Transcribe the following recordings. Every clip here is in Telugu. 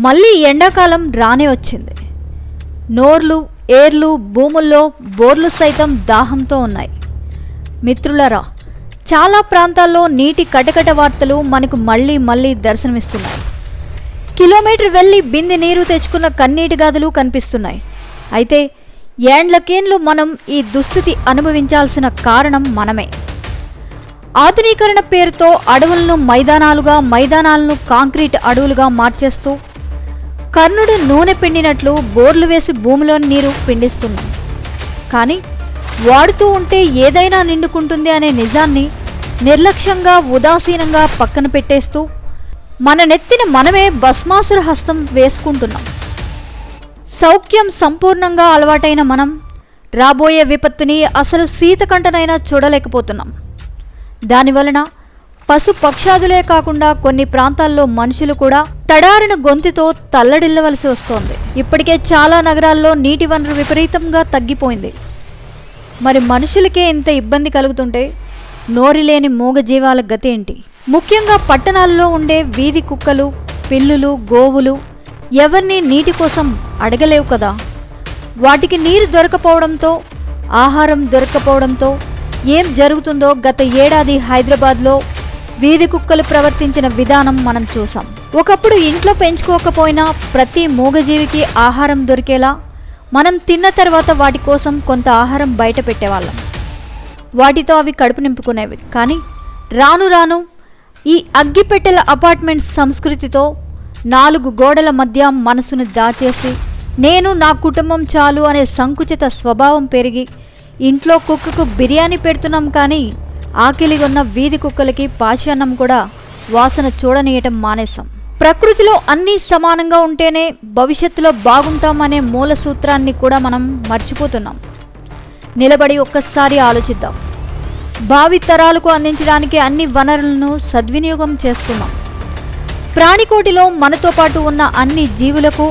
మళ్ళీ ఎండాకాలం రానే వచ్చింది. నోర్లు, ఏర్లు, భూముల్లో బోర్లు సైతం దాహంతో ఉన్నాయి. మిత్రులరా, చాలా ప్రాంతాల్లో నీటి కటకట వార్తలు మనకు మళ్ళీ దర్శనమిస్తున్నాయి. కిలోమీటర్ వెళ్ళి బిందె నీరు తెచ్చుకున్న కన్నీటి గాథలు కనిపిస్తున్నాయి. అయితే ఏండ్లకేండ్లు మనం ఈ దుస్థితి అనుభవించాల్సిన కారణం మనమే. ఆధునీకరణ పేరుతో అడవులను మైదానాలుగా, మైదానాలను కాంక్రీట్ అడవులుగా మార్చేస్తూ కర్ణుడు నూనె పిండినట్లు బోర్లు వేసి భూమిలోని నీరు పిండిస్తున్నాం. కానీ వాడుతూ ఉంటే ఏదైనా నిండుకుంటుంది అనే నిజాన్ని నిర్లక్ష్యంగా, ఉదాసీనంగా పక్కన పెట్టేస్తూ మన నెత్తిన మనమే భస్మాసుర హస్తం వేసుకుంటున్నాం. సౌఖ్యం సంపూర్ణంగా అలవాటైన మనం రాబోయే విపత్తుని అసలు శీతకంటనైనా చూడలేకపోతున్నాం. దానివలన పశు పక్షాదులే కాకుండా కొన్ని ప్రాంతాల్లో మనుషులు కూడా తడారిన గొంతుతో తల్లడిల్లవలసి వస్తోంది. ఇప్పటికే చాలా నగరాల్లో నీటి వనరు విపరీతంగా తగ్గిపోయింది. మరి మనుషులకే ఇంత ఇబ్బంది కలుగుతుంటే నోరిలేని మూగజీవాల గతి ఏంటి? ముఖ్యంగా పట్టణాల్లో ఉండే వీధి కుక్కలు, పిల్లులు, గోవులు ఎవరిని నీటి కోసం అడగలేవు కదా. వాటికి నీరు దొరకపోవడంతో, ఆహారం దొరకపోవడంతో ఏం జరుగుతుందో గత ఏడాది హైదరాబాద్లో వీధి కుక్కలు ప్రవర్తించిన విధానం మనం చూసాం. ఒకప్పుడు ఇంట్లో పెంచుకోకపోయినా ప్రతి మూగజీవికి ఆహారం దొరికేలా మనం తిన్న తర్వాత వాటి కోసం కొంత ఆహారం బయట పెట్టేవాళ్ళం. వాటితో అవి కడుపు నింపుకునేవి. కానీ రాను రాను ఈ అగ్గిపెట్టెల అపార్ట్మెంట్ సంస్కృతితో 4 గోడల మధ్య మనసును దాచేసి నేను, నా కుటుంబం చాలు అనే సంకుచిత స్వభావం పెరిగి ఇంట్లో కుక్కకు బిర్యానీ పెడుతున్నాం, కానీ ఆకలిగొన్న వీధి కుక్కలకి పాషాన్నం కూడా వాసన చూడనీయటం మానేశాం. ప్రకృతిలో అన్నీ సమానంగా ఉంటేనే భవిష్యత్తులో బాగుంటామనే మూల సూత్రాన్ని కూడా మనం మర్చిపోతున్నాం. నిలబడి ఒక్కసారి ఆలోచిద్దాం. భావి తరాలకు అందించడానికి అన్ని వనరులను సద్వినియోగం చేసుకున్నాం. ప్రాణికోటిలో మనతో పాటు ఉన్న అన్ని జీవులకు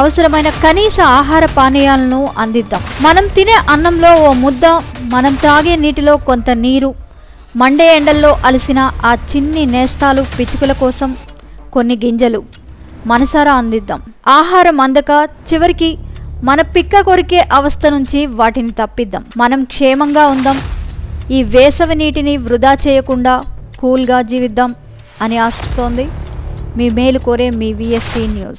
అవసరమైన కనీస ఆహార పానీయాలను అందిద్దాం. మనం తినే అన్నంలో ఓ ముద్ద, మనం తాగే నీటిలో కొంత నీరు, మండే ఎండల్లో అలసిన ఆ చిన్ని నేస్తాలు, పిచ్చుకల కోసం కొన్ని గింజలు మనసారా అందిద్దాం. ఆహారం అందక చివరికి మన పిక్క కొరికే అవస్థ నుంచి వాటిని తప్పిద్దాం. మనం క్షేమంగా ఉందాం. ఈ వేసవి నీటిని వృధా చేయకుండా కూల్గా జీవిద్దాం అని ఆశిస్తోంది మీ మేలు కోరే మీ VST న్యూస్.